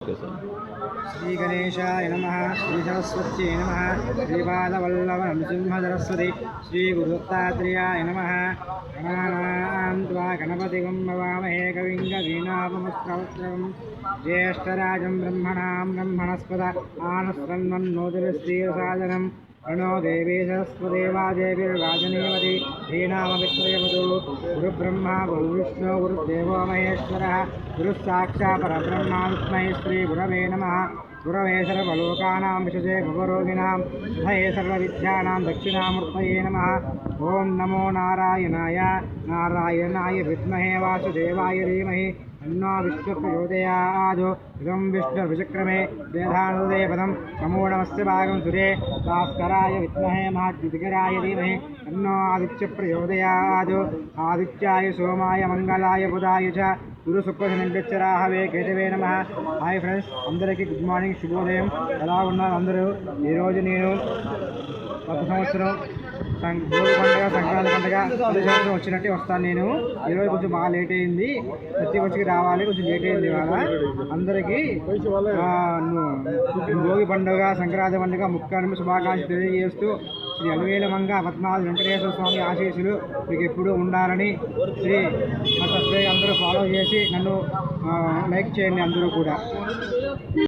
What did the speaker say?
श्री गणेशाय नमः, श्री सरस्वत्यै नमः, श्रीपादवल्लभ नृसिंहसरस्वती, श्री गुरुदत्तात्रेयाय नमः। गणानां त्वा गणपतिं भवामहे कविं कवीनापमुस्त्रवस्त्रं ज्येष्ठराजं ब्रह्मणां ब्रह्मणस्पद आनस्रन्वन्नोतिरश्रीसादनं प्रणो देवी सरस्वती वाजेभिर्वाजनीवती धीनामवित्रयवतु। गुरुब्रह्मा गुरुविष्णु गुरुदेवो महेश्वरः गुरुः साक्षात् परब्रह्मा तस्मै श्रीगुरवे नमः। गुरवे सर्वलोकानां विशजे भवरोगिणां भये सर्वविद्यानां दक्षिणामूर्तये नमः। ओं नमो नारायणाय नारायणाय विद्महे वासुदेवाय धीमहि तन्नो विष्णुप्रचोदयात्। इदं विष्णुर्विचक्रमे वेदानुदेवदं समूढमस्य भागं सुरे भास्कराय विद्महे महाद्युतिकराय धीमहि तन्नो आदित्यप्रचोदयात्। आदित्याय सोमाय मंगलाय बुधाय च गुरु शुक्रशनिश्चराहवे కేశవే నమః। హాయ్ ఫ్రెండ్స్, అందరికీ గుడ్ మార్నింగ్, శుభోదయం. ఎలా ఉన్నారు అందరూ? ఈరోజు నేను కొత్త సంవత్సరం భోగి పండుగ, సంక్రాంతి పండుగ ప్రతి సంవత్సరం వచ్చినట్టే వస్తాను. నేను ఈరోజు కొంచెం బాగా లేట్ అయింది, ప్రతి వచ్చి రావాలి, కొంచెం లేట్ అయింది ఇవాళ. అందరికీ భోగి పండుగ, సంక్రాంతి పండుగ ముఖ్యమైన శుభాకాంక్షలు తెలియజేస్తూ శ్రీ అలవేల మంగ పద్మావతి వెంకటేశ్వర స్వామి ఆశీస్సులు మీకు ఎప్పుడూ ఉండాలని శ్రీ సబ్స్క్రైబ్ అందరూ ఫాలో చేసి నన్ను లైక్ చేయండి అందరూ కూడా.